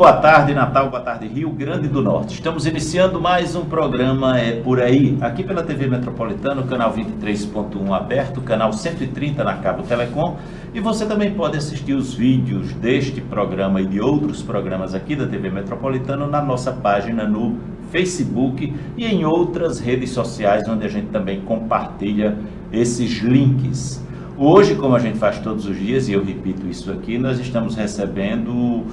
boa tarde, Natal, boa tarde, Rio Grande do Norte. Estamos iniciando mais um programa Por Aí, aqui pela TV Metropolitana, canal 23.1 aberto, canal 130 na Cabo Telecom. E você também pode assistir os vídeos deste programa e de outros programas aqui da TV Metropolitana na nossa página no Facebook e em outras redes sociais, onde a gente também compartilha esses links. Hoje, como a gente faz todos os dias, e eu repito isso aqui, nós estamos recebendo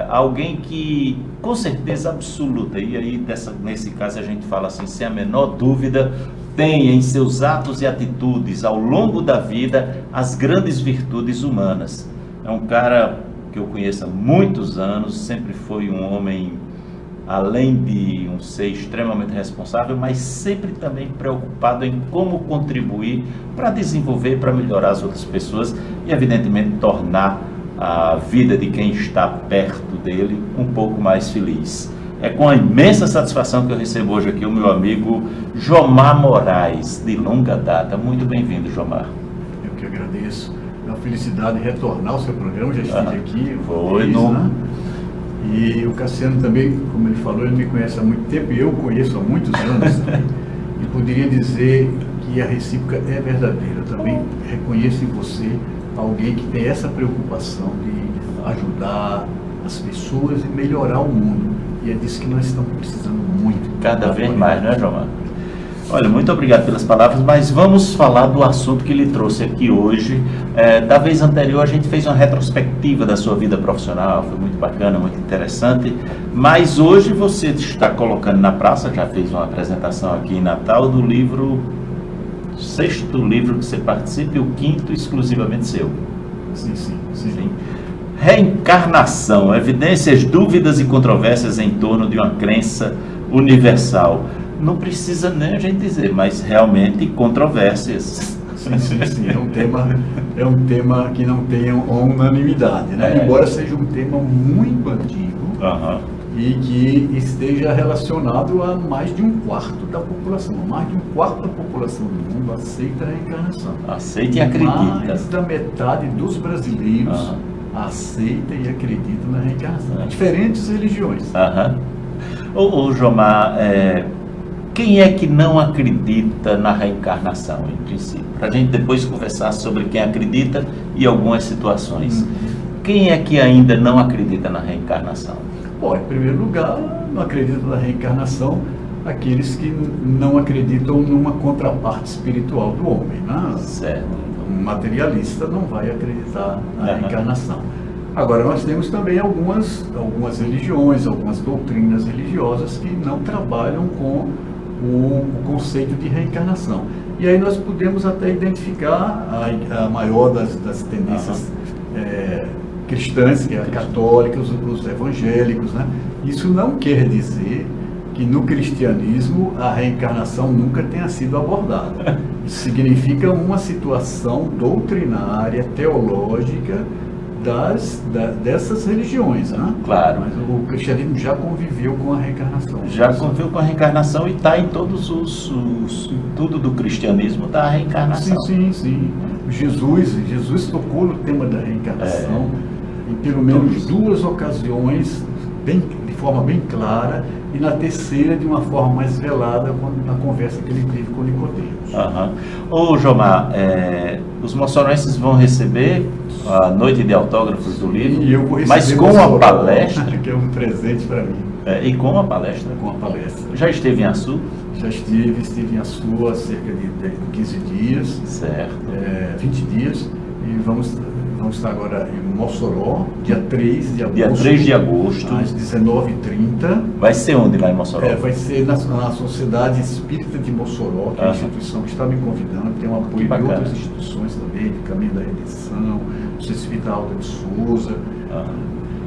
alguém que, com certeza absoluta, e aí nesse caso a gente fala assim, sem a menor dúvida, tem em seus atos e atitudes ao longo da vida as grandes virtudes humanas. É um cara que eu conheço há muitos anos, sempre foi um homem, além de um ser extremamente responsável, mas sempre também preocupado em como contribuir para desenvolver, para melhorar as outras pessoas e, evidentemente, tornar a vida de quem está perto dele um pouco mais feliz. É com a imensa satisfação que eu recebo hoje aqui o meu amigo Jomar Moraes, de longa data. Muito bem-vindo, Jomar. Eu que agradeço. É uma felicidade retornar ao seu programa, já estive aqui. Foi, né? E o Cassiano também, como ele falou, ele me conhece há muito tempo e eu o conheço há muitos anos. E poderia dizer que a recíproca é verdadeira. Eu também reconheço em você alguém que tem essa preocupação de ajudar as pessoas e melhorar o mundo. E é disso que nós estamos precisando muito. Cada vez mais, não é, Jomar? Olha, muito obrigado pelas palavras, mas vamos falar do assunto que lhe trouxe aqui hoje. Da vez anterior a gente fez uma retrospectiva da sua vida profissional, foi muito bacana, muito interessante, mas hoje você está colocando na praça, já fez uma apresentação aqui em Natal, do livro, o 6º livro que você participa e o 5º exclusivamente seu. Sim. Reencarnação, evidências, dúvidas e controvérsias em torno de uma crença universal. Não precisa nem a gente dizer, mas realmente controvérsias. Sim. É um tema que não tem unanimidade, né? Embora seja um tema muito antigo e que esteja relacionado a mais de 1/4 da população. Mais de 1/4 da população do mundo aceita a reencarnação. Aceita e acredita. Mais da metade dos brasileiros aceita e acredita na reencarnação. Diferentes religiões. Ô Jomar, quem é que não acredita na reencarnação, em princípio? Para a gente depois conversar sobre quem acredita e algumas situações. Quem é que ainda não acredita na reencarnação? Bom, em primeiro lugar, não acreditam na reencarnação aqueles que não acreditam numa contraparte espiritual do homem, né? Certo. Um materialista não vai acreditar na reencarnação. Agora, nós temos também algumas religiões, algumas doutrinas religiosas que não trabalham com o conceito de reencarnação. E aí nós podemos até identificar a maior das tendências cristãs, que é a católica, os evangélicos, né? Isso não quer dizer que no cristianismo a reencarnação nunca tenha sido abordada. Isso significa uma situação doutrinária, teológica, dessas religiões, né? Claro. Mas o cristianismo já conviveu com a reencarnação. Já conviveu com a reencarnação e está em tudo do cristianismo está a reencarnação. Sim. Jesus tocou no tema da reencarnação em pelo menos 2 ocasiões, de forma bem clara, e na terceira de uma forma mais velada, na conversa que ele teve com Nicodemos. Ô Jomar, os moçoroenses vão receber a noite de autógrafos do livro, e eu vou mas com uma palestra, que é um presente para mim. E com uma palestra? Com a palestra. Já esteve em Açu? Já estive em Açu há cerca de 15 dias. Certo. 20 dias. E vamos estar agora em Mossoró, dia 3 de agosto. Dia 3 de agosto. Às 19h30. Vai ser onde lá em Mossoró? Vai ser na Sociedade Espírita de Mossoró, que é a instituição que está me convidando. Tem um apoio de outras instituições também, de Caminho da Redenção, o Espírita Alta de Souza.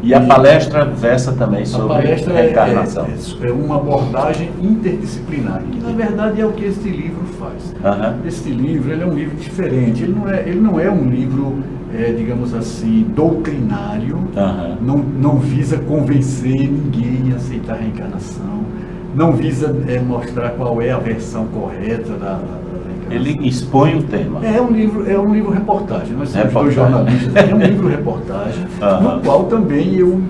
E a palestra versa também sobre a reencarnação. É uma abordagem interdisciplinar, que na verdade é o que este livro faz. Este livro ele é um livro diferente, ele não é um livro, digamos assim, doutrinário, não visa convencer ninguém a aceitar a reencarnação, não visa mostrar qual é a versão correta da reencarnação. Ele expõe o tema. É um livro reportagem. Nós somos dois jornalistas. É um livro reportagem, no qual também eu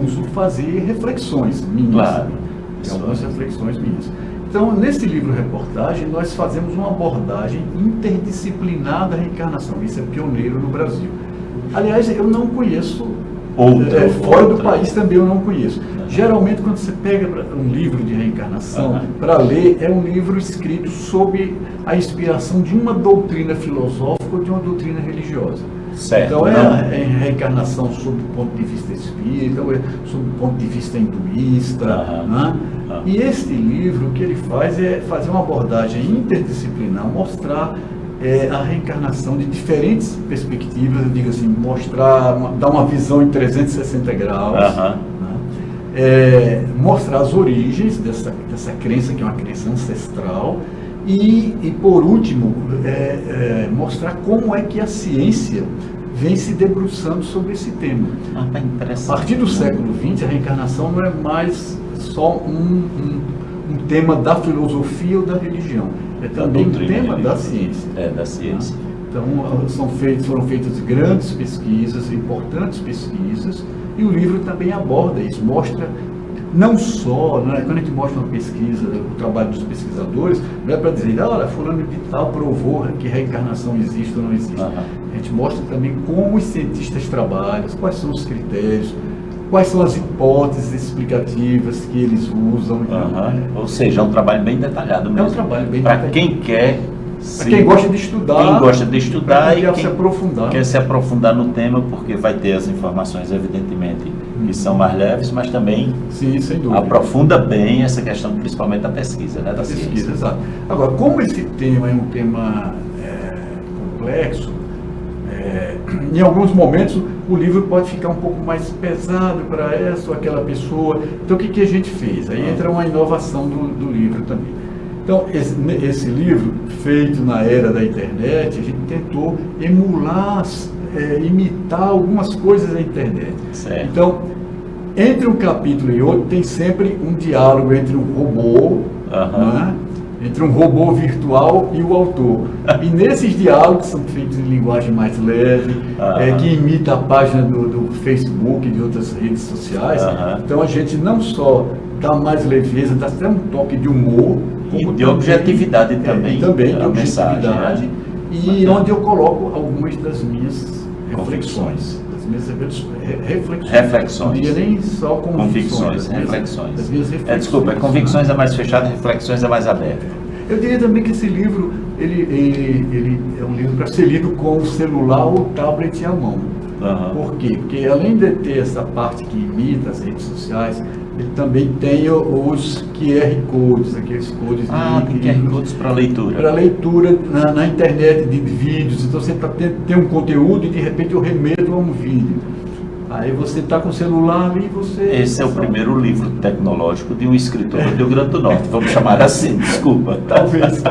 ouso fazer reflexões minhas. Claro. Algumas reflexões minhas. Então, nesse livro reportagem, nós fazemos uma abordagem interdisciplinar da reencarnação. Isso é pioneiro no Brasil. Aliás, eu não conheço, fora do país também eu não conheço. Geralmente, quando você pega um livro de reencarnação para ler, é um livro escrito sob a inspiração de uma doutrina filosófica ou de uma doutrina religiosa. Certo. Então, é reencarnação sob o ponto de vista espírita, ou sob o ponto de vista hinduísta. Né? E este livro, o que ele faz é fazer uma abordagem interdisciplinar, mostrar a reencarnação de diferentes perspectivas, eu digo assim, dar uma visão em 360 graus, né? Mostrar as origens dessa crença, que é uma crença ancestral, e por último, mostrar como é que a ciência vem se debruçando sobre esse tema. A partir do século XX, a reencarnação não é mais só um tema da filosofia ou da religião, é também um tema da ciência. Da ciência. Então, foram feitas grandes pesquisas, importantes pesquisas, e o livro também aborda isso, mostra não só, quando a gente mostra uma pesquisa, o trabalho dos pesquisadores, não é para dizer, olha, fulano de tal provou que reencarnação existe ou não existe. A gente mostra também como os cientistas trabalham, quais são os critérios, quais são as hipóteses explicativas que eles usam. Ou seja, é um trabalho bem detalhado mesmo. É um trabalho bem detalhado. Para quem quer... Quem gosta de estudar e quer se aprofundar no tema, porque vai ter as informações, evidentemente, que são mais leves, mas também sem dúvida, aprofunda bem essa questão, principalmente da pesquisa, né? Da ciência. Exato. Agora, como esse tema é um tema complexo, em alguns momentos o livro pode ficar um pouco mais pesado para essa ou aquela pessoa. Então, o que a gente fez? Aí entra uma inovação do livro também. Então, esse livro, feito na era da internet, a gente tentou emular, imitar algumas coisas da internet. Certo. Então, entre um capítulo e outro, tem sempre um diálogo entre um robô, né? Entre um robô virtual e o autor. E nesses diálogos, que são feitos em linguagem mais leve, que imita a página do Facebook e de outras redes sociais, então a gente não só dá mais leveza, dá até um toque de humor, e de objetividade também. Também de objetividade, e onde eu coloco algumas das minhas reflexões. Reflexões. Não diria nem só convicções. Reflexões. As minhas reflexões. Desculpa, convicções é mais fechada, reflexões é mais aberta. Eu diria também que esse livro, ele é um livro para ser lido com o celular ou o tablet à mão. Por quê? Porque além de ter essa parte que imita as redes sociais, ele também tem os QR Codes, aqueles codes de QR Codes para leitura. Para leitura na internet de vídeos. Então você tem um conteúdo e de repente eu remeto a um vídeo. Aí você está com o celular ali e você... Esse é o primeiro livro tecnológico de um escritor do Rio Grande do Norte, vamos chamar assim, desculpa. Talvez.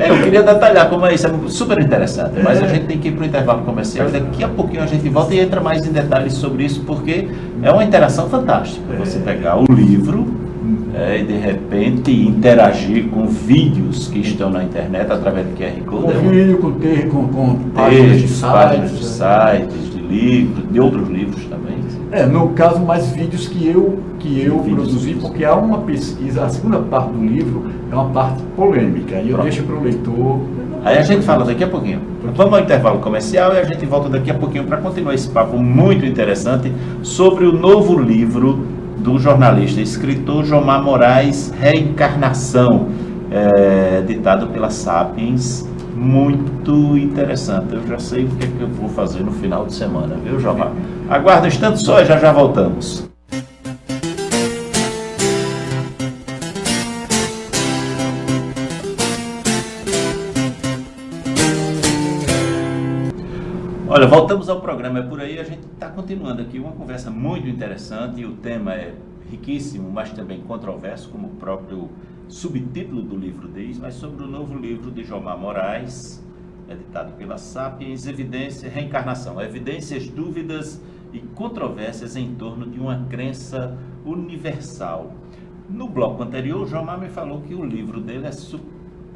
Eu queria detalhar como é isso, é super interessante, mas a gente tem que ir para o intervalo comercial e daqui a pouquinho a gente volta e entra mais em detalhes sobre isso, porque é uma interação fantástica. Você pegar o livro e de repente interagir com vídeos que estão na internet através do QR Code. Com vídeo, com páginas de sites, de livros, de outros livros também. No caso, mais vídeos que eu produzi, porque há uma pesquisa, a segunda parte do livro é uma parte polêmica, e eu deixo para o leitor. Aí a gente fala daqui a pouquinho. Vamos ao intervalo comercial e a gente volta daqui a pouquinho para continuar esse papo muito interessante sobre o novo livro do jornalista e escritor Jomar Moraes, Reencarnação, editado pela Sapiens. Muito interessante. Eu já sei o que é que eu vou fazer no final de semana, viu, Jomar? Aguarda um instante só e já voltamos. Olha, voltamos ao programa. É por aí, a gente está continuando aqui uma conversa muito interessante e o tema é riquíssimo, mas também controverso, como o próprio subtítulo do livro diz, mas sobre o novo livro de Jomar Moraes, editado pela Sapiens, Reencarnação, Evidências, Dúvidas e Controvérsias em torno de uma crença universal. No bloco anterior, o Jomar me falou que o livro dele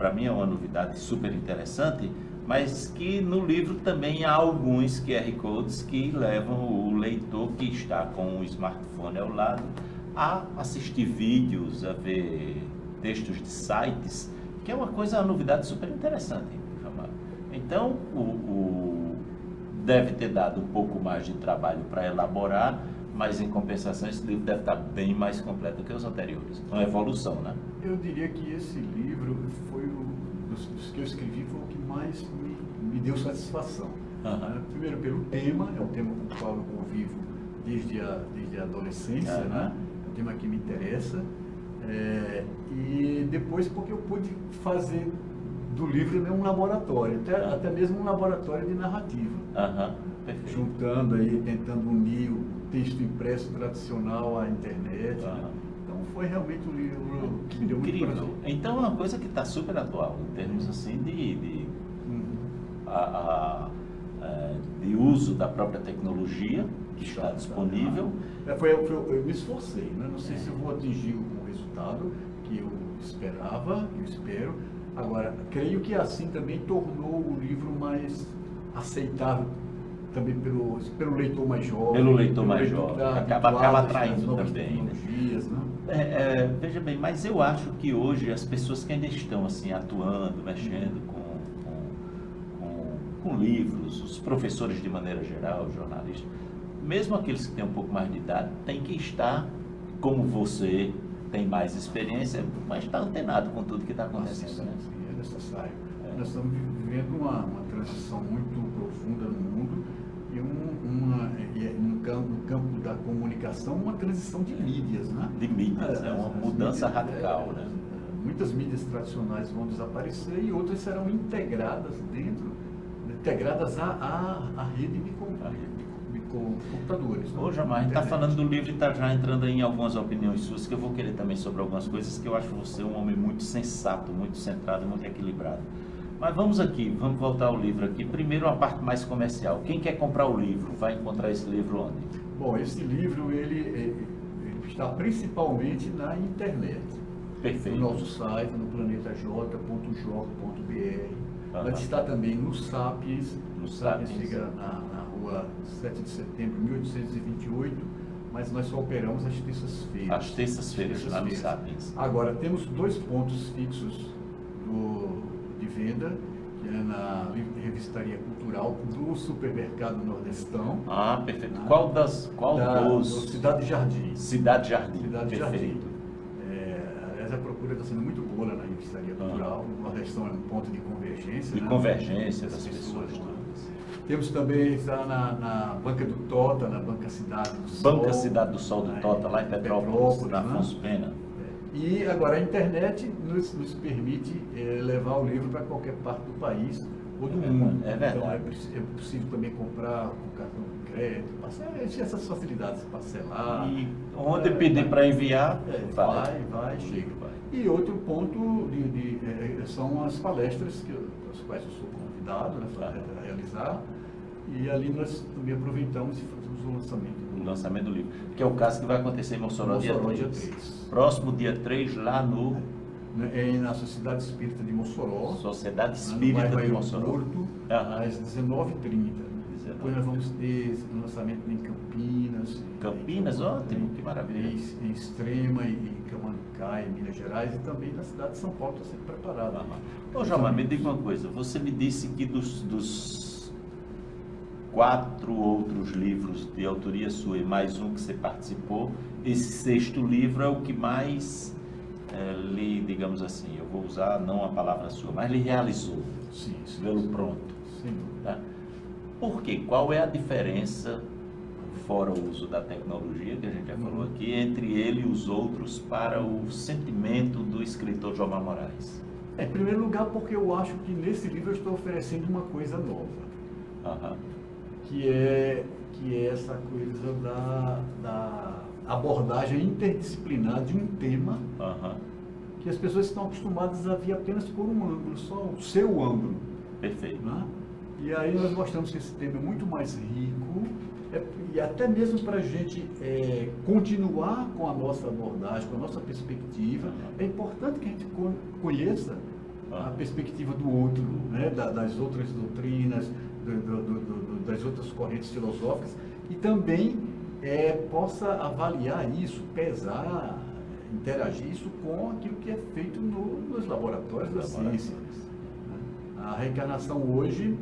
para mim é uma novidade super interessante, mas que no livro também há alguns QR Codes que levam o leitor que está com o smartphone ao lado a assistir vídeos, a ver textos de sites, que é uma novidade super interessante. Então, deve ter dado um pouco mais de trabalho para elaborar, mas em compensação esse livro deve estar bem mais completo que os anteriores. Uma evolução, né? Eu diria que esse livro foi dos que eu escrevi, foi o que mais me deu satisfação. Primeiro pelo tema, é um tema com o qual eu convivo desde a adolescência, né? É um tema que me interessa. E depois porque eu pude fazer do livro um laboratório, até mesmo um laboratório de narrativa. Juntando aí, tentando unir o texto impresso tradicional à internet. Então foi realmente um livro que me deu muito prazer. Então é uma coisa que está super atual, em termos assim de uso da própria tecnologia que está disponível. Eu me esforcei, né? Não sei se eu vou atingir o resultado que eu esperava, que eu espero. Agora, creio que assim também tornou o livro mais aceitável também pelo leitor mais jovem. Pelo leitor mais jovem, acaba atraindo também. Né? Veja bem, mas eu acho que hoje as pessoas que ainda estão assim, atuando, mexendo com livros, os professores de maneira geral, os jornalistas, mesmo aqueles que têm um pouco mais de idade, tem que estar, como você tem mais experiência, mas está antenado com tudo que está acontecendo. Né? Sim, é necessário. Nós estamos vivendo uma transição muito profunda no mundo e no campo da comunicação, uma transição de mídias, né? De mídias, uma mudança radical, né? Muitas mídias tradicionais vão desaparecer e outras serão integradas à rede de computadores. Ô, Jamar, a gente está falando do livro e está já entrando em algumas opiniões suas, que eu vou querer também sobre algumas coisas, que eu acho você um homem muito sensato, muito centrado, muito equilibrado. Mas vamos voltar ao livro aqui. Primeiro, a parte mais comercial. Quem quer comprar o livro, vai encontrar esse livro onde? Bom, esse livro, ele está principalmente na internet. Perfeito. No nosso site, no planetaj.jor.br. Mas está também no Sapiens. No Sapiens fica na rua 7 de setembro, 1828, mas nós só operamos às terças-feiras. Às terças-feiras, lá no Sapiens. Agora, temos 2 pontos fixos de venda, que é na Revistaria Cultural do Supermercado Nordestão. Perfeito. Qual dos? Cidade Jardim. Cidade Jardim. Cidade Jardim. Aliás, a procura está sendo muito boa na Revistaria Cultural. O Nordestão é um ponto de convergência. De convergência das pessoas. Temos também, está na Banca do Tota, na Banca Cidade do Sol. Banca Cidade do Sol do Tota, lá em Petrópolis, na Afonso Pena. E agora a internet nos permite levar o livro para qualquer parte do país ou do mundo. É verdade. Então é possível também comprar com cartão de crédito, essas facilidades, parcelar. E onde pedir para enviar, vai, chega. E outro ponto são as palestras das quais eu sou convidado para realizar. E ali nós também aproveitamos e fazemos o lançamento do livro, que é o caso que vai acontecer em Mossoró, dia 3. Próximo dia 3, lá na Sociedade Espírita de Mossoró. Sociedade Espírita de Mossoró. Porto, às 19h30. Depois nós vamos ter lançamento em Campinas. Campinas, ótimo, que maravilha. Em Extrema e Camancá, em Minas Gerais, e também na cidade de São Paulo está sendo preparada. Ô, Jamar, me diga uma coisa, você me disse que dos 4 outros livros de autoria sua e mais um que você participou, esse 6º livro é o que mais digamos assim, eu vou usar não a palavra sua, mas lhe realizou. Sim. Vê-lo pronto. Sim. Tá? Por quê? Qual é a diferença, fora o uso da tecnologia, que a gente já falou aqui, entre ele e os outros para o sentimento do escritor Jomar Moraes? Em primeiro lugar, porque eu acho que nesse livro eu estou oferecendo uma coisa nova. Que é essa coisa da abordagem interdisciplinar de um tema que as pessoas estão acostumadas a ver apenas por um ângulo, só o seu ângulo. Perfeito. Né? E aí nós mostramos que esse tema é muito mais rico, e até mesmo para a gente continuar com a nossa abordagem, com a nossa perspectiva, é importante que a gente conheça a perspectiva do outro, né? Das outras doutrinas, das outras correntes filosóficas, e também possa avaliar isso, pesar, interagir isso com aquilo que é feito nos laboratórios da ciência. A reencarnação hoje,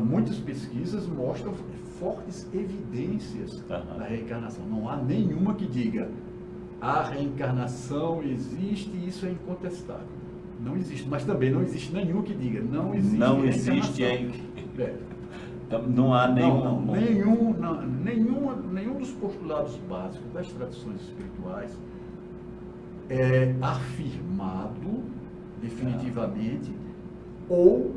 muitas pesquisas mostram fortes evidências da reencarnação. Não há nenhuma que diga a reencarnação existe e isso é incontestável. Não existe, mas também não existe nenhum que diga não existe Não há nenhum dos postulados básicos das tradições espirituais é afirmado definitivamente ou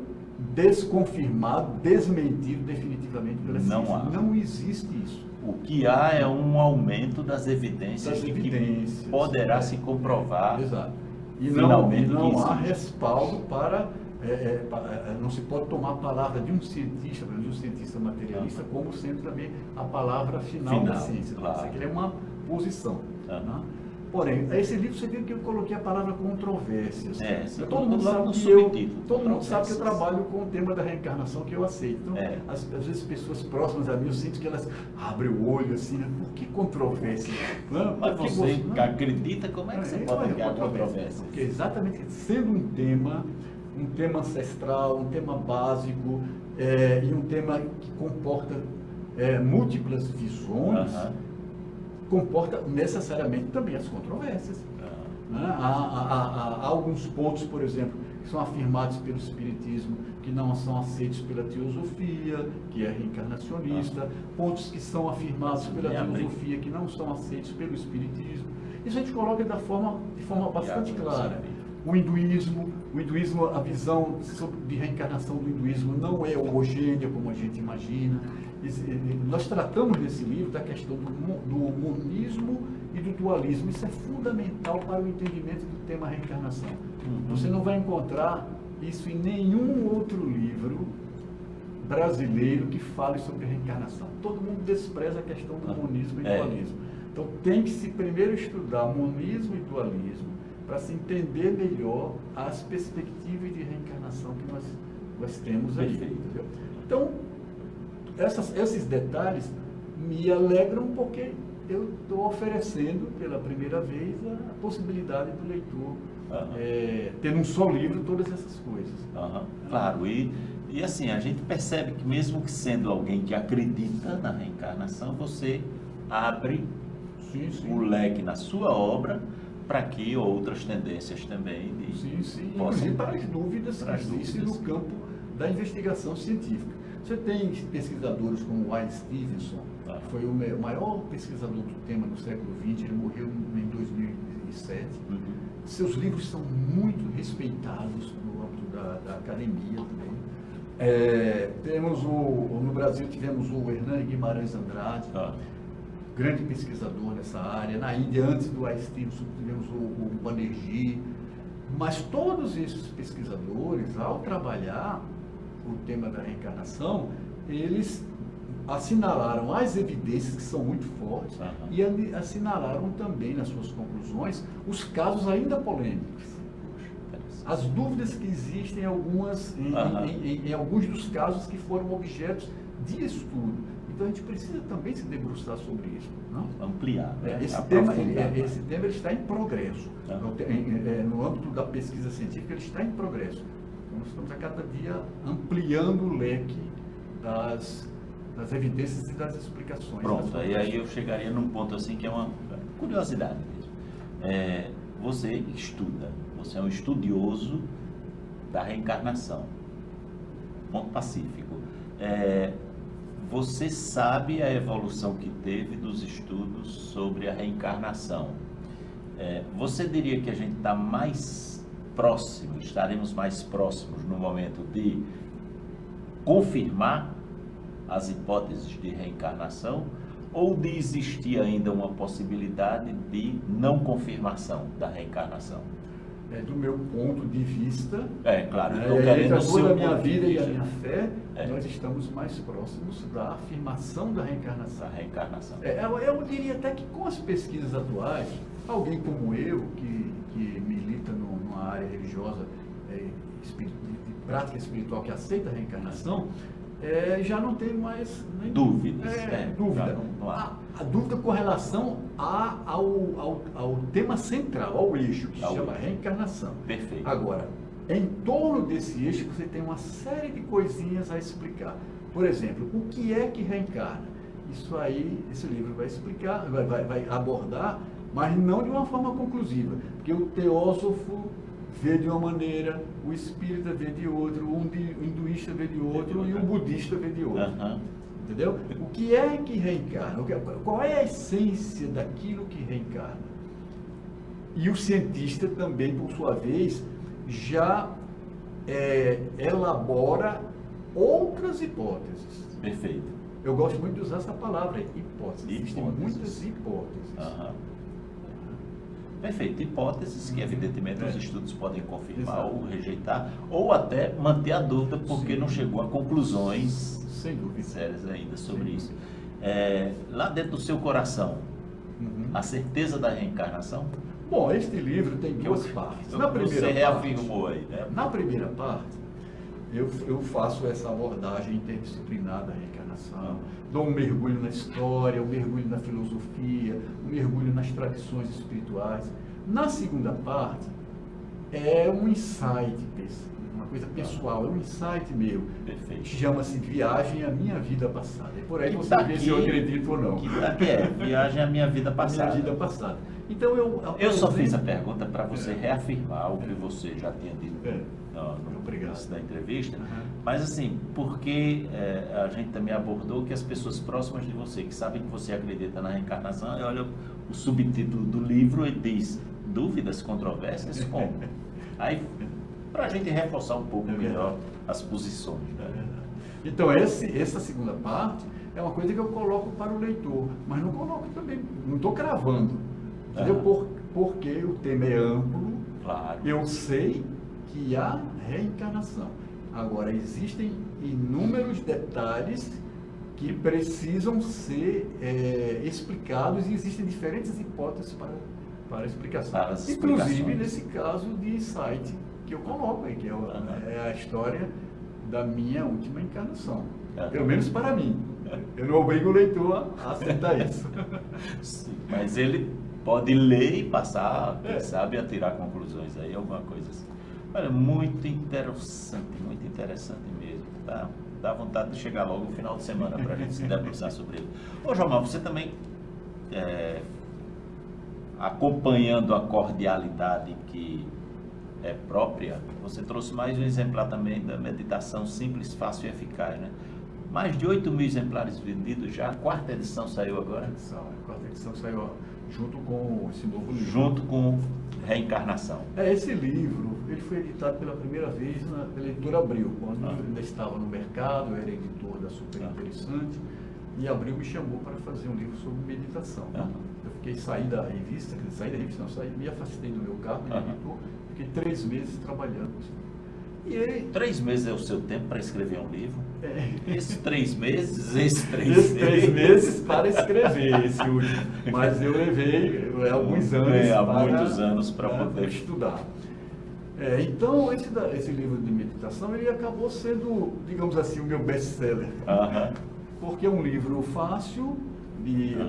desconfirmado, desmentido definitivamente pela ciência. Não existe isso. O que há é um aumento das evidências que poderá se comprovar. Exato. E não há respaldo para... não se pode tomar a palavra de um cientista materialista como sendo também a palavra final da ciência. Claro. Isso aqui é uma posição. Né? Porém, esse livro você viu que eu coloquei a palavra controvérsias. Todo mundo sabe que eu trabalho com o tema da reencarnação, que eu aceito. Então, às vezes pessoas próximas a mim, eu sinto que elas abrem o olho assim, né? Por que controvérsia? Mas você acredita, como é que você pode criar controvérsia? Porque exatamente sendo um tema ancestral, um tema básico, e um tema que comporta múltiplas visões, comporta necessariamente também as controvérsias. Há alguns pontos, por exemplo, que são afirmados pelo Espiritismo, que não são aceitos pela teosofia, que é reencarnacionista, pontos que são afirmados pela teosofia, que não são aceitos pelo Espiritismo. Isso a gente coloca de forma bastante clara. O hinduísmo, a visão de reencarnação do hinduísmo não é homogênea como a gente imagina. Nós tratamos nesse livro da questão do monismo e do dualismo. Isso é fundamental para o entendimento do tema reencarnação. Você não vai encontrar isso em nenhum outro livro brasileiro que fale sobre reencarnação. Todo mundo despreza a questão do monismo e dualismo. Então tem que se primeiro estudar monismo e dualismo para se entender melhor as perspectivas de reencarnação que nós temos aí. Entendeu? Então, esses detalhes me alegram porque eu estou oferecendo pela primeira vez a possibilidade do leitor ter num só livro todas essas coisas. Claro, e assim, a gente percebe que mesmo que sendo alguém que acredita na reencarnação, você abre o leque na sua obra para que outras tendências também inclusive para as dúvidas que existem no campo da investigação científica. Você tem pesquisadores como Wallace Stevenson, que foi o maior pesquisador do tema do século XX, ele morreu em 2007. Seus livros são muito respeitados no âmbito da academia também. No Brasil tivemos o Hernani Guimarães Andrade, grande pesquisador nessa área. Na Índia, antes do Wallace Stevenson, tivemos o Banerjee. Mas todos esses pesquisadores, ao trabalhar o tema da reencarnação, eles assinalaram as evidências que são muito fortes e assinalaram também nas suas conclusões os casos ainda polêmicos. As dúvidas que existem em alguns dos casos que foram objetos de estudo. Então a gente precisa também se debruçar sobre isso. Não? Ampliar. Esse tema ele está em progresso. No âmbito da pesquisa científica, ele está em progresso. Então nós estamos a cada dia ampliando o leque das evidências e das explicações. Pronto, aí eu chegaria num ponto assim que é uma curiosidade mesmo. Você estuda, você é um estudioso da reencarnação. Ponto pacífico. Você sabe a evolução que teve dos estudos sobre a reencarnação. Você diria que a gente está estaremos mais próximos no momento de confirmar as hipóteses de reencarnação ou de existir ainda uma possibilidade de não confirmação da reencarnação? Do meu ponto de vista, claro, toda a minha vida e a minha fé, nós estamos mais próximos da afirmação da reencarnação. Eu diria até que com as pesquisas atuais, alguém como eu, que milita numa área religiosa prática espiritual que aceita a reencarnação, já não tem mais dúvidas. Dúvida. A dúvida com relação ao tema central, ao eixo, que se chama reencarnação. Perfeito. Agora, em torno desse eixo, você tem uma série de coisinhas a explicar. Por exemplo, o que é que reencarna? Isso aí, esse livro vai explicar, vai abordar, mas não de uma forma conclusiva, porque o teósofo vê de uma maneira, o espírita vê de outro, o hinduísta vê de outro e o budista vê de outro. Entendeu? O que é que reencarna? Qual é a essência daquilo que reencarna? E o cientista também, por sua vez, já elabora outras hipóteses. Perfeito. Eu gosto muito de usar essa palavra, hipótese. Existem muitas hipóteses. Perfeito. Hipóteses que, evidentemente, os estudos podem confirmar ou rejeitar, ou até manter a dúvida, porque não chegou a conclusões sérias ainda sobre isso. Lá dentro do seu coração, a certeza da reencarnação? Bom, este livro tem duas partes. Na primeira você reafirmou aí, né? Na primeira parte, eu faço essa abordagem interdisciplinar da reencarnação, dou um mergulho na história, um mergulho na filosofia, um mergulho nas tradições espirituais. Na segunda parte, é um insight, uma coisa pessoal, é um insight meu. Perfeito. Que chama-se Viagem à Minha Vida Passada. E por aí você vê se eu acredito ou não. Viagem à Minha Vida Passada. Minha Vida Passada. Então eu só fiz a pergunta para você reafirmar o que você já tinha dito no início da entrevista, mas assim, porque a gente também abordou que as pessoas próximas de você, que sabem que você acredita na reencarnação, olha o subtítulo do livro e diz: dúvidas, controvérsias, como? Aí, para a gente reforçar um pouco melhor as posições. Então, essa segunda parte é uma coisa que eu coloco para o leitor, mas não coloco também, não estou cravando. Entendeu? Porque o tema é amplo, claro. Eu sei que há reencarnação. Agora, existem inúmeros detalhes que precisam ser explicados e existem diferentes hipóteses para a explicação. Inclusive, nesse caso de insight que eu coloco aí, que é a história da minha última encarnação. Pelo menos para mim. Eu não obrigo o leitor a aceitar isso. Sim, mas ele pode ler e passar, quem sabe, a tirar conclusões aí, alguma coisa assim. Olha, muito interessante mesmo, tá? Dá vontade de chegar logo no final de semana para a gente se debruçar sobre ele. Ô, Jomar, você também, acompanhando a cordialidade que é própria, você trouxe mais um exemplar também da meditação simples, fácil e eficaz, né? Mais de 8 mil exemplares vendidos já, a quarta edição saiu agora? A quarta edição saiu junto com esse novo livro. Junto com Reencarnação. Esse livro, ele foi editado pela primeira vez na editora Abril, quando eu ainda estava no mercado, eu era editor da Super Interessante, e Abril me chamou para fazer um livro sobre meditação. Eu saí da revista, me afastei do meu cargo de editor, fiquei 3 meses trabalhando. E ele... 3 meses é o seu tempo para escrever um livro? Esses 3 meses, esses 3 meses para escrever esse último. Mas eu levei alguns anos para poder estudar. Então, esse livro de meditação, ele acabou sendo, digamos assim, o meu best-seller. Porque é um livro fácil,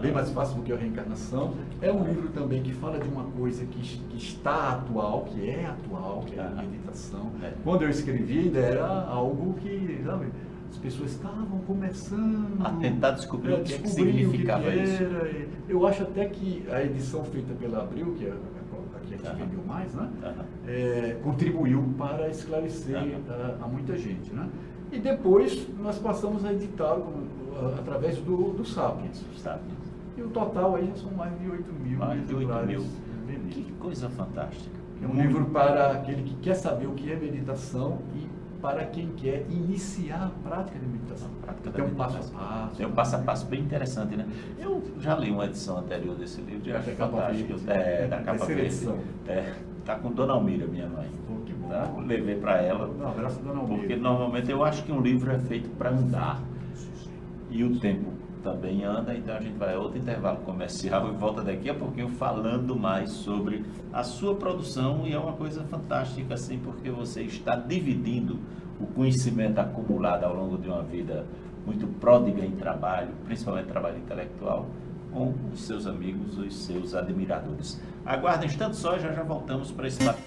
bem mais fácil do que a Reencarnação. É um livro também que fala de uma coisa que está atual, que é a meditação. Quando eu escrevi, ainda era algo que, sabe, as pessoas estavam começando a tentar descobrir o que significava isso. Eu acho até que a edição feita pela Abril, que é a que vendeu mais, né? Contribuiu para esclarecer a muita gente, né? E depois nós passamos a editar através do Sapiens. E o total aí são mais de 8 mil. Mais de 8 mil. Que coisa fantástica. É um livro para aquele que quer saber o que é meditação e para quem quer iniciar a prática de meditação. Tem um passo a passo. Tem um passo a passo bem interessante, né? Eu já li uma edição anterior desse livro e acho fantástico. Da capa verde. Tá com Dona Almira, minha mãe. Que bom. Tá? Levei para ela. Um abraço, Dona Almira. Porque normalmente eu acho que um livro é feito para andar. E o tempo também anda, então a gente vai a outro intervalo comercial e volta daqui a pouquinho falando mais sobre a sua produção, e é uma coisa fantástica assim, porque você está dividindo o conhecimento acumulado ao longo de uma vida muito pródiga em trabalho, principalmente trabalho intelectual, com os seus amigos, os seus admiradores. Aguardem um instante só, já voltamos para esse bate.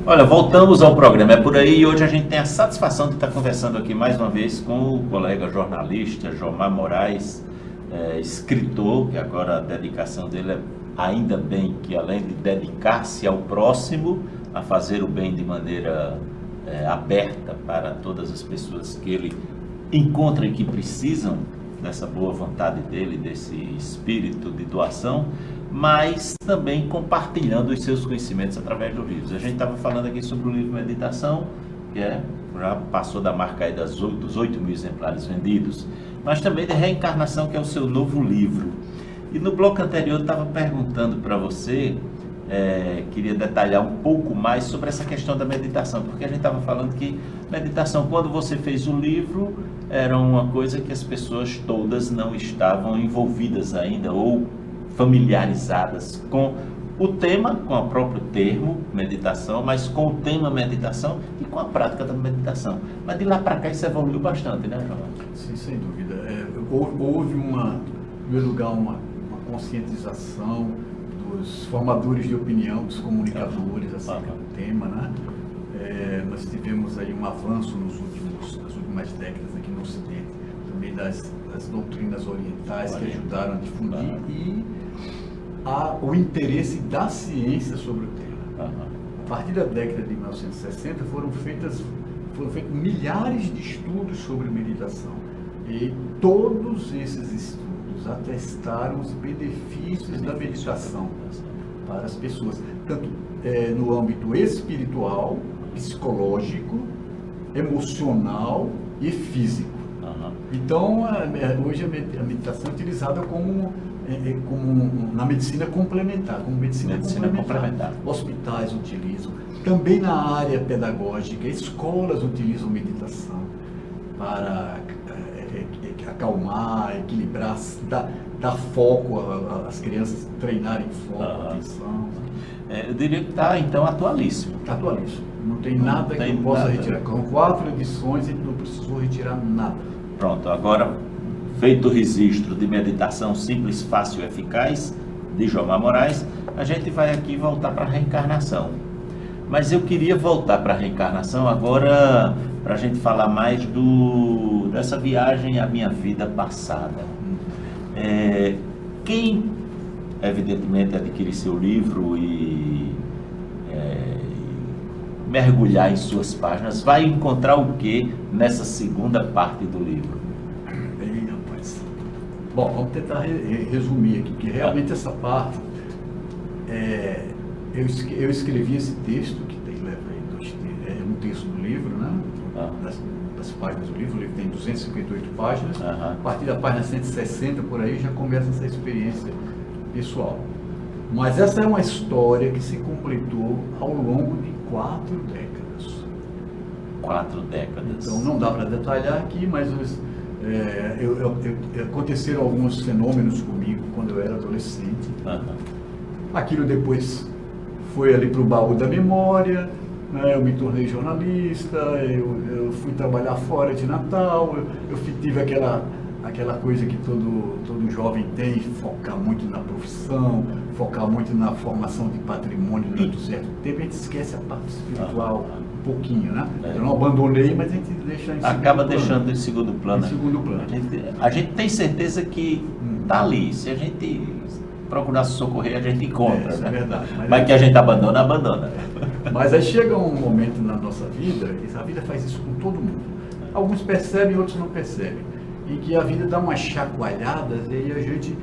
Olha, voltamos ao programa É Por Aí, e hoje a gente tem a satisfação de estar conversando aqui mais uma vez com o colega jornalista Jomar Moraes, escritor, que agora a dedicação dele é, ainda bem que além de dedicar-se ao próximo, a fazer o bem de maneira aberta para todas as pessoas que ele encontra e que precisam dessa boa vontade dele, desse espírito de doação, mas também compartilhando os seus conhecimentos através dos livros. A gente estava falando aqui sobre o livro Meditação, que já passou da marca aí dos 8 mil exemplares vendidos, mas também de Reencarnação, que é o seu novo livro. E no bloco anterior eu estava perguntando para você, queria detalhar um pouco mais sobre essa questão da meditação, porque a gente estava falando que meditação, quando você fez o livro, era uma coisa que as pessoas todas não estavam envolvidas ainda, ou familiarizadas com o tema, com o próprio termo meditação, mas com o tema meditação e com a prática da meditação. Mas de lá para cá isso evoluiu bastante, né, João? Sim, sem dúvida. Houve em primeiro lugar, uma conscientização dos formadores de opinião, dos comunicadores acerca do tema, né? Nós tivemos aí um avanço nas últimas décadas aqui no Ocidente, também das doutrinas orientais que ajudaram a difundir e o interesse da ciência sobre o tema. A partir da década de 1960 foram feitos milhares de estudos sobre meditação, e todos esses estudos atestaram os benefícios da meditação para as pessoas, tanto no âmbito espiritual, psicológico, emocional e físico. Então, hoje a meditação é utilizada como na medicina complementar, como medicina complementar. Hospitais utilizam, também na área pedagógica, escolas utilizam meditação para acalmar, equilibrar, dar foco às crianças, treinarem foco, atenção. Eu diria que está, então, atualíssimo. Está atualíssimo. Não tem nada que eu possa retirar. Com 4 edições, a gente não precisou retirar nada. Pronto, agora, feito o registro de meditação simples, fácil e eficaz, de Jomar Moraes, a gente vai aqui voltar para a reencarnação. Mas eu queria voltar para a reencarnação agora, para a gente falar mais dessa viagem à minha vida passada. Quem, evidentemente, adquirir seu livro e mergulhar em suas páginas, vai encontrar o que nessa segunda parte do livro? Bem, rapaz. Bom, vamos tentar resumir aqui, porque realmente essa parte, eu escrevi esse texto, que leva aí um terço do livro, né? Das páginas do livro. O livro tem 258 páginas. A partir da página 160, por aí, já começa essa experiência pessoal. Mas essa é uma história que se completou ao longo de 4 décadas. 4 décadas. Então não dá para detalhar aqui, mas aconteceram alguns fenômenos comigo quando eu era adolescente. Aquilo depois foi ali para o baú da memória, né? Eu me tornei jornalista, eu fui trabalhar fora de Natal, eu tive aquela coisa que todo jovem tem, focar muito na profissão, focar muito na formação de patrimônio durante um certo tempo. A gente esquece a parte espiritual um pouquinho, né? Eu não abandonei, mas a gente deixa em segundo plano. Acaba deixando em segundo plano. Em segundo plano. A gente tem certeza que está ali. Se a gente procurar se socorrer, a gente encontra. Isso né? É verdade. Mas que a gente abandona. Mas aí chega um momento na nossa vida, e a vida faz isso com todo mundo. Alguns percebem, outros não percebem. Em que a vida dá umas chacoalhadas e aí a gente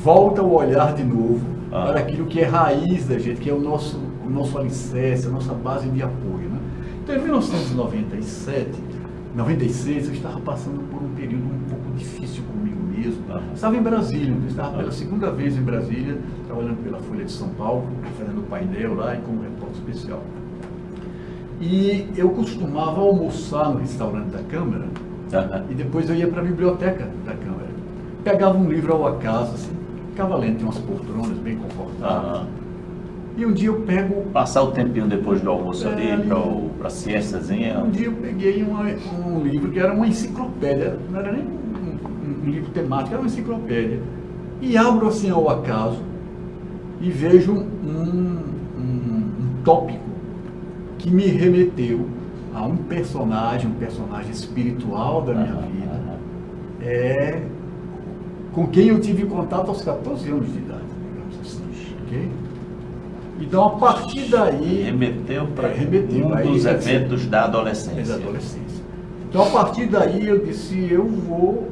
volta o olhar de novo para aquilo que é raiz da gente, que é o nosso alicerce, a nossa base de apoio. Né? Então, em 1997, 96, eu estava passando por um período um pouco difícil comigo mesmo. Estava em Brasília, eu estava pela segunda vez em Brasília, trabalhando pela Folha de São Paulo, fazendo painel lá e como repórter especial. E eu costumava almoçar no restaurante da Câmara e depois eu ia para a biblioteca da Câmara. Pegava um livro ao acaso, assim, ficava lendo, tinha umas poltronas bem confortáveis. E um dia eu pego... Passar o tempinho depois do almoço ali, para a siestazinha. Um dia eu peguei um livro que era uma enciclopédia, não era nem um livro temático, era uma enciclopédia. E abro assim ao acaso e vejo um tópico que me remeteu a um personagem espiritual da minha vida, com quem eu tive contato aos 14 anos de idade, digamos assim, ok? Então, a partir daí... Remeteu para um dos eventos da adolescência. Da adolescência. Então, a partir daí, eu disse, eu vou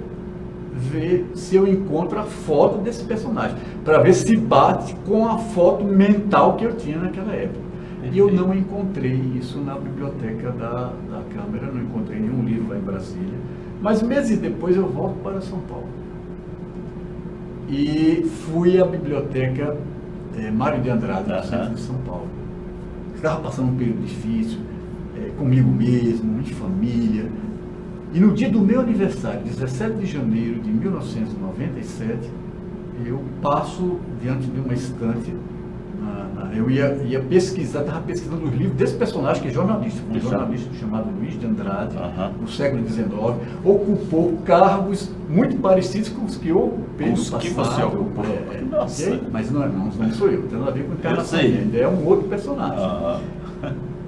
ver se eu encontro a foto desse personagem, para ver se bate com a foto mental que eu tinha naquela época. Perfeito. E eu não encontrei isso na biblioteca da Câmara, não encontrei nenhum livro lá em Brasília. Mas meses depois eu volto para São Paulo. E fui à biblioteca Mário de Andrade, no centro de São Paulo. Estava passando um período difícil, comigo mesmo, em família. E no dia do meu aniversário, 17 de janeiro de 1997, eu passo diante de uma estante. Eu ia pesquisar, estava pesquisando os livros desse personagem que é jornalista, um jornalista chamado Luiz de Andrade, no século XIX, ocupou cargos muito parecidos com os que eu ocupei no passado. Que você ocupou. Okay? Mas não sou eu, tem nada a ver com encarnação, ainda é um outro personagem.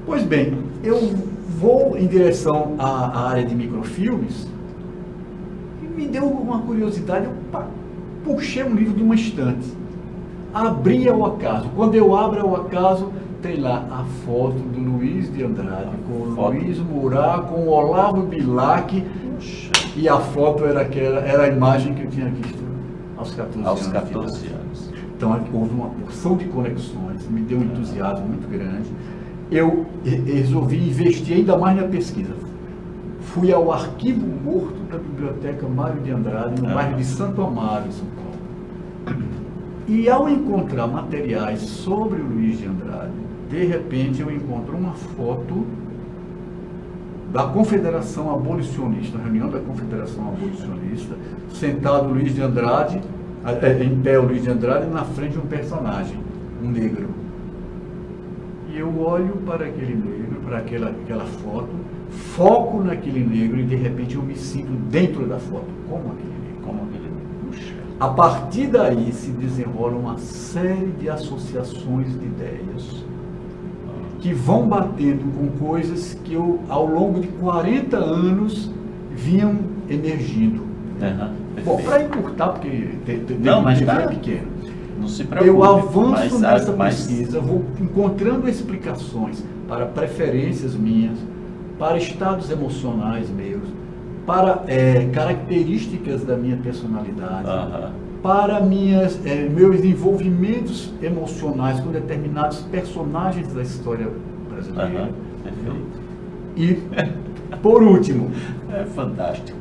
Pois bem, eu vou em direção à área de microfilmes e me deu uma curiosidade, eu puxei um livro de uma estante. Abri ao acaso. Quando eu abro ao acaso, tem lá a foto do Luiz de Andrade, com o Luiz Murat, com o Olavo Bilac, e a foto era a imagem que eu tinha visto aos 14 anos. Então houve uma porção de conexões, me deu um entusiasmo muito grande. Eu resolvi investir ainda mais na pesquisa. Fui ao arquivo morto da Biblioteca Mário de Andrade, no bairro de Santo Amaro, em São Paulo. E ao encontrar materiais sobre o Luiz de Andrade, de repente eu encontro uma foto da Confederação Abolicionista, a reunião da Confederação Abolicionista, sentado o Luiz de Andrade, em pé o Luiz de Andrade, na frente de um personagem, um negro. E eu olho para aquele negro, para aquela foto, foco naquele negro e de repente eu me sinto dentro da foto, como aquele negro. A partir daí se desenrola uma série de associações de ideias que vão batendo com coisas que eu, ao longo de 40 anos, vinham emergindo. Bom, para encurtar, porque mas é pequeno, não se preocupe, eu avanço nessa pesquisa, vou encontrando explicações para preferências minhas, para estados emocionais meus, para características da minha personalidade, para meus envolvimentos emocionais com determinados personagens da história brasileira. E, por último... É fantástico.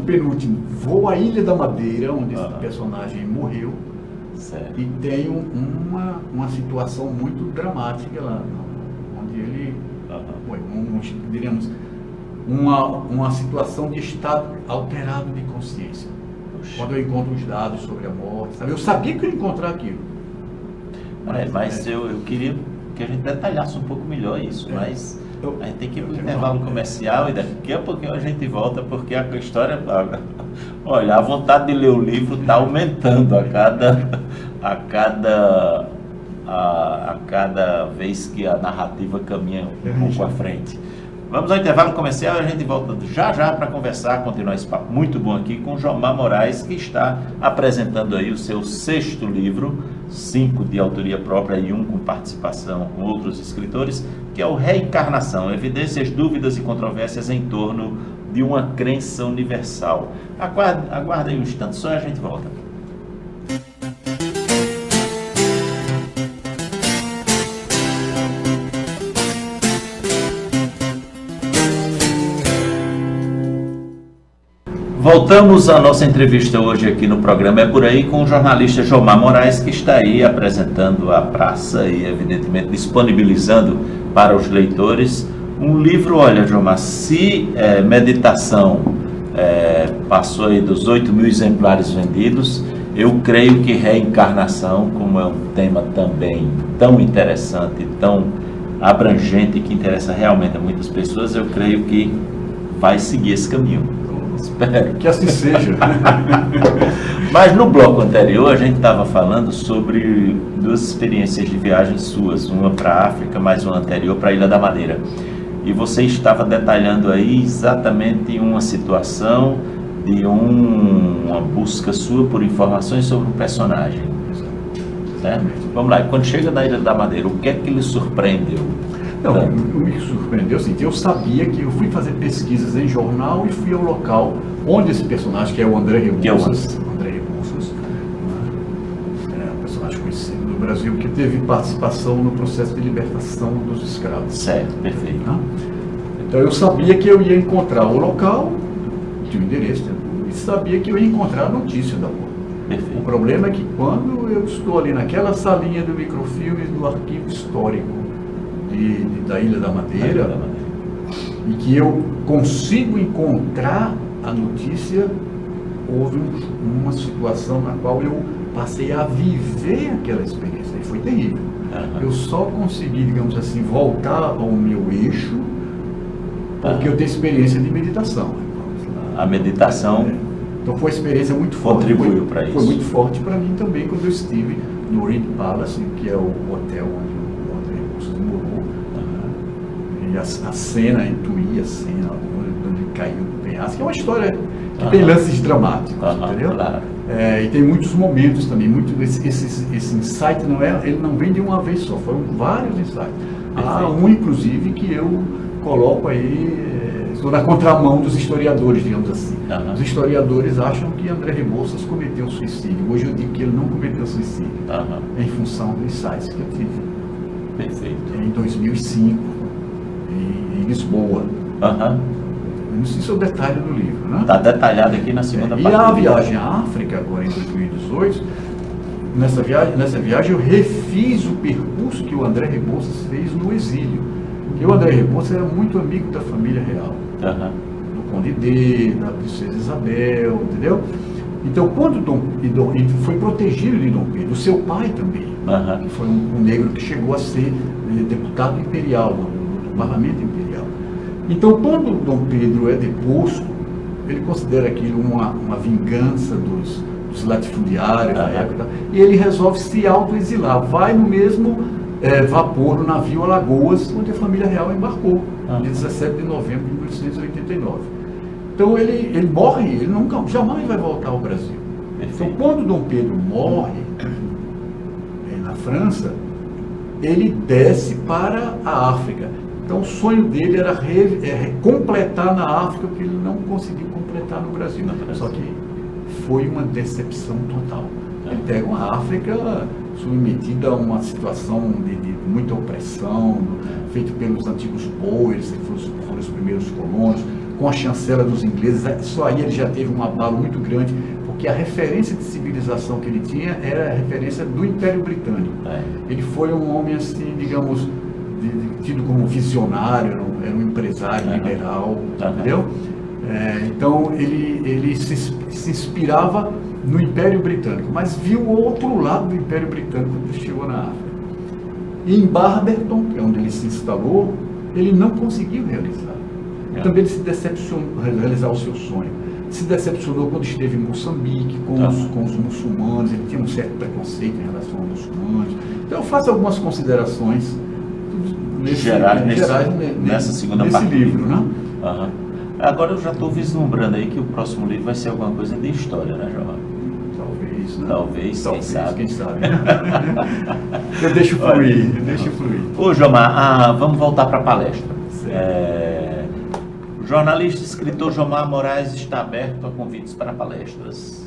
Penúltimo, vou à Ilha da Madeira, onde esse personagem morreu, certo. E tenho uma situação muito dramática lá, onde ele foi, diríamos, uma situação de estado alterado de consciência. Quando eu encontro os dados sobre a morte, sabe? Eu sabia que eu ia encontrar aquilo. Mas eu queria que a gente detalhasse um pouco melhor isso, mas a gente tem que ir para o intervalo comercial e daqui a pouquinho a gente volta, porque a história... Olha, a vontade de ler o livro está aumentando a cada vez que a narrativa caminha um pouco à frente. Vamos ao intervalo comercial e a gente volta já para conversar, continuar esse papo muito bom aqui com Jomar Moraes, que está apresentando aí o seu 6º livro, 5 de autoria própria e 1 com participação com outros escritores, que é o Reencarnação, Evidências, Dúvidas e Controvérsias em torno de uma crença universal. Aguarda aí um instante só e a gente volta. Voltamos à nossa entrevista hoje aqui no programa É Por Aí com o jornalista Jomar Moraes, que está aí apresentando a praça e evidentemente disponibilizando para os leitores um livro. Olha, Jomar, se meditação passou aí dos 8.000 exemplares vendidos, eu creio que reencarnação, como é um tema também tão interessante, tão abrangente, que interessa realmente a muitas pessoas, eu creio que vai seguir esse caminho. Espero. Que assim seja. Mas no bloco anterior a gente estava falando sobre duas experiências de viagem suas, uma para a África, mais uma anterior para a Ilha da Madeira. E você estava detalhando aí exatamente uma situação de uma busca sua por informações sobre um personagem. Certo? Vamos lá, quando chega na Ilha da Madeira, o que é que lhe surpreendeu? Não, o que me surpreendeu é o seguinte: eu sabia que eu fui fazer pesquisas em jornal e fui ao local onde esse personagem, que é o André Rebouças, um personagem conhecido no Brasil, que teve participação no processo de libertação dos escravos. Certo, perfeito. Então eu sabia que eu ia encontrar o local, tinha o endereço, e sabia que eu ia encontrar a notícia da rua. Perfeito. O problema é que quando eu estou ali naquela salinha do microfilme do arquivo histórico da Ilha da Madeira, e que eu consigo encontrar a notícia, houve uma situação na qual eu passei a viver aquela experiência, e foi terrível. Eu só consegui, digamos assim, voltar ao meu eixo porque eu tenho experiência de meditação. A meditação então foi uma experiência muito forte. Contribuiu para isso. Foi muito forte para mim também quando eu estive no Reed Palace, que é o hotel onde o André Rebouças morou. E a cena, intuí a cena onde ele caiu do penhasco, que é uma história que tem lances dramáticos, entendeu? Claro. E tem muitos momentos também, esse insight ele não vem de uma vez só, foram vários insights. Há um, inclusive, que eu coloco aí, estou na contramão dos historiadores, digamos assim. Os historiadores acham que André Rebouças cometeu suicídio. Hoje eu digo que ele não cometeu suicídio, em função dos insights que eu tive. Perfeito. Em 2005, em Lisboa. Isso é o detalhe do livro, né? Está detalhado aqui na segunda parte. E a viagem à África, agora em 2018, nessa viagem eu refiz o percurso que o André Rebouças fez no exílio. E o André Rebouças era muito amigo da família real, do Conde D, da Princesa Isabel, entendeu? Então, quando ele foi protegido de Dom Pedro, o seu pai também, que foi um negro que chegou a ser deputado imperial, do parlamento imperial. Então, quando Dom Pedro é deposto, ele considera aquilo uma vingança dos latifundiários da época, e ele resolve se autoexilar, vai no mesmo vapor, no navio Alagoas, onde a família real embarcou, dia 17 de novembro de 1889. Então ele morre, ele jamais vai voltar ao Brasil. Então, quando Dom Pedro morre na França, ele desce para a África. Então o sonho dele era completar na África o que ele não conseguiu completar no Brasil. Só que foi uma decepção total. Ele pega uma África submetida a uma situação de muita opressão, feita pelos antigos boers, que foram os primeiros colonos, com a chancela dos ingleses. Só aí ele já teve um abalo muito grande, porque a referência de civilização que ele tinha era a referência do Império Britânico. Ele foi um homem, assim, digamos, tido como visionário, era um empresário liberal, entendeu? Então ele se inspirava no Império Britânico, mas viu o outro lado do Império Britânico quando ele chegou na África. E em Barberton, que é onde ele se instalou, ele não conseguiu realizar. Também ele se decepcionou, realizar o seu sonho. Se decepcionou quando esteve em Moçambique, com os muçulmanos, ele tinha um certo preconceito em relação aos muçulmanos. Então eu faço algumas considerações nessa segunda parte desse livro, né? Agora eu já estou vislumbrando aí que o próximo livro vai ser alguma coisa de história, né, Jomar? Talvez, né? Talvez, quem sabe. Eu deixo fluir, Ô, Jomar, vamos voltar para a palestra. O jornalista e escritor Jomar Moraes está aberto a convites para palestras.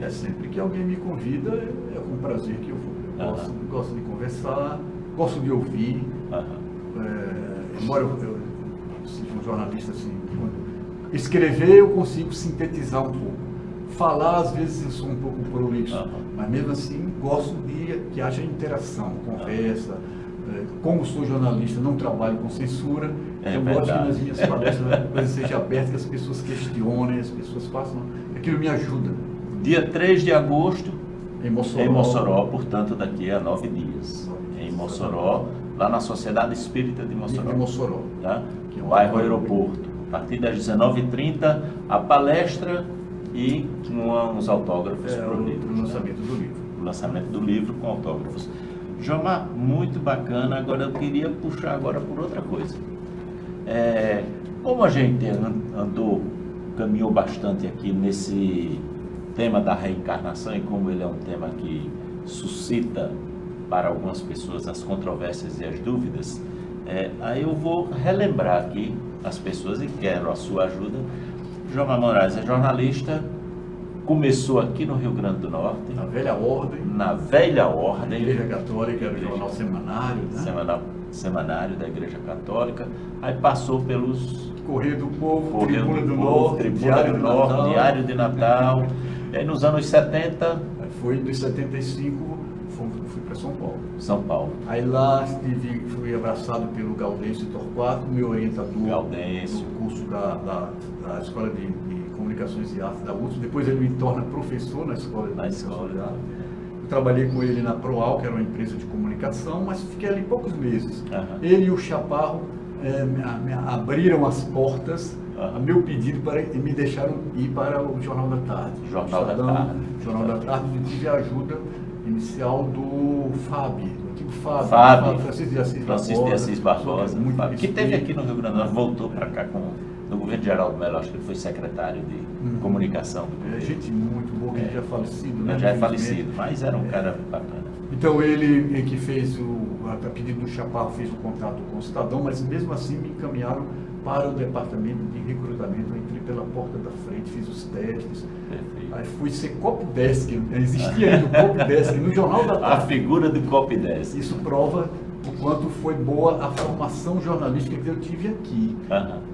Sempre que alguém me convida, é com prazer que eu vou. Eu gosto de conversar, gosto de ouvir. Embora eu seja um jornalista assim, Escrever eu consigo sintetizar um pouco. Falar, às vezes, eu sou um pouco prolixo, mas mesmo assim gosto de que haja interação, conversa. Como sou jornalista, não trabalho com censura, eu gosto que nas minhas palestras a coisa seja aberta, que as pessoas questionem, as pessoas façam. Aquilo me ajuda. Dia 3 de agosto, em Mossoró, portanto, daqui a 9 dias. Em Mossoró, lá na Sociedade Espírita de Mossoró. De Mossoró. Tá? Que é o bairro Aeroporto. A partir das 19h30, a palestra e uns autógrafos para o livro. O lançamento do livro. O lançamento do livro com autógrafos. Jomar, muito bacana. Agora eu queria puxar agora por outra coisa. Como a gente caminhou bastante aqui nesse tema da reencarnação e como ele é um tema que suscita para algumas pessoas as controvérsias e as dúvidas, aí eu vou relembrar aqui as pessoas e quero a sua ajuda. Jomar Moraes é jornalista, começou aqui no Rio Grande do Norte. Na Velha Ordem. Na Velha Ordem. Igreja Católica, era o jornal semanário, né? Semanário da Igreja Católica. Aí passou pelos... Correio do Povo, Tribuna do Norte, Diário de Natal. E aí nos anos 70... Foi dos 75, fui para São Paulo. São Paulo. Aí lá fui abraçado pelo Gaudêncio Torquato, meu orientador do curso da Escola de Comunicações e Artes da USP. Depois ele me torna professor na Escola de Comunicações e Artes. Eu trabalhei com ele na Proal, que era uma empresa de comunicação, mas fiquei ali poucos meses. Ele e o Chaparro me abriram as portas a meu pedido para me deixaram ir para o Jornal da Tarde. Jornal da Tarde, eu tive a ajuda inicial do Fábio, do antigo Fábio. Francisco de Assis Barbosa, que teve aqui no Rio Grande do Norte, voltou para cá no governo de Geraldo Mello, acho que ele foi secretário de comunicação. Gente muito boa, que já é falecido, né? Já é falecido, mas era um cara bacana. Então ele que fez a pedido do Chaparro, fez o contato com o Estadão, mas mesmo assim me encaminharam para o departamento de recrutamento. Eu entrei pela porta da frente, fiz os testes. Perfeito. Aí fui ser copydesk, existia ainda o copydesk no Jornal da Tarde. A figura do copydesk. Isso prova o quanto foi boa a formação jornalística que eu tive aqui,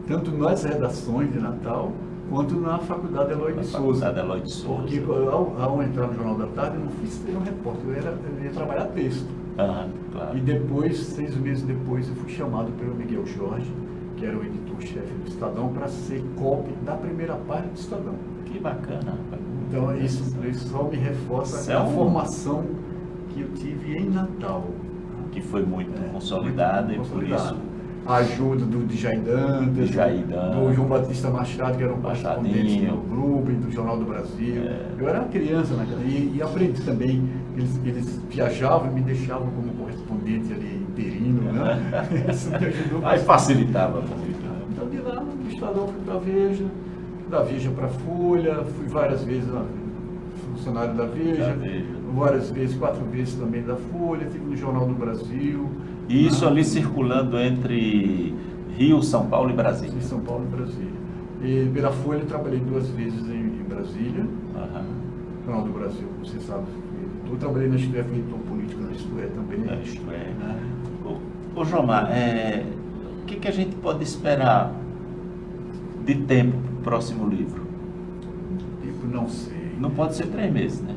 tanto nas redações de Natal, quanto na Faculdade Eloy de Souza. Porque ao entrar no Jornal da Tarde, eu não fui ser um repórter, eu ia trabalhar texto. Claro. E depois, 6 meses depois, eu fui chamado pelo Miguel Jorge, que era o editor-chefe do Estadão, para ser copy da primeira parte do Estadão. Que bacana. Então isso só me reforça a formação que eu tive em Natal. Que foi muito consolidada e por isso... A ajuda do Djaí Dantas, do João Batista Machado, que era um correspondente do Globo e do Jornal do Brasil. Eu era uma criança naquela, e aprendi também, eles viajavam e me deixavam como correspondente ali interino, né? Isso me ajudou bastante. Aí facilitava muito. Então de lá, do Estadão fui para a Veja, da Veja para a Folha, fui várias vezes funcionário da Veja, várias vezes, 4 vezes também da Folha, estive no Jornal do Brasil. E isso ali circulando entre Rio, São Paulo e Brasília. São Paulo e Brasília. E pela Folha eu trabalhei 2 vezes em Brasília, Jornal do Brasil, você sabe. Eu trabalhei na Isto É, fui editor político na Isto É também. Isto É. Ô Jomar, o que a gente pode esperar de tempo para o próximo livro? Tempo não sei. Não pode ser 3 meses, né?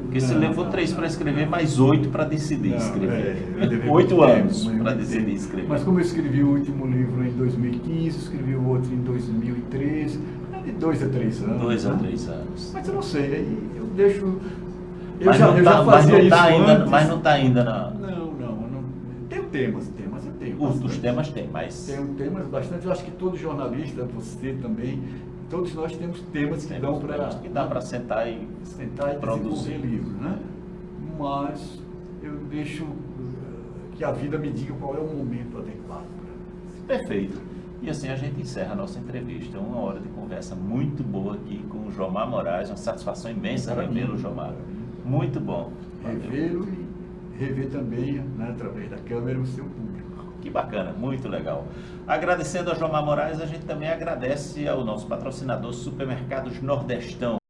Porque você levou 3 para escrever, mais 8 para decidir escrever. 8 anos para decidir escrever. Mas como eu escrevi o último livro em 2015, escrevi o outro em 2013, de 2 a 3 anos. 2 a 3 anos. Mas eu não sei, aí eu deixo... Mas não está ainda Não. Tem temas eu tenho. Os temas tem, mas... Tem temas bastante, eu acho que todo jornalista, você também... Todos nós temos temas que dá para sentar e produzir livro, né? Mas eu deixo que a vida me diga qual é o momento adequado para isso. Perfeito. E assim a gente encerra a nossa entrevista. 1 hora de conversa muito boa aqui com o Jomar Moraes. Uma satisfação imensa revê-lo, Jomar. Muito bom. Revê-lo e rever também, né, através da câmera, o seu público. Que bacana, muito legal. Agradecendo a Jomar Moraes, a gente também agradece ao nosso patrocinador Supermercados Nordestão.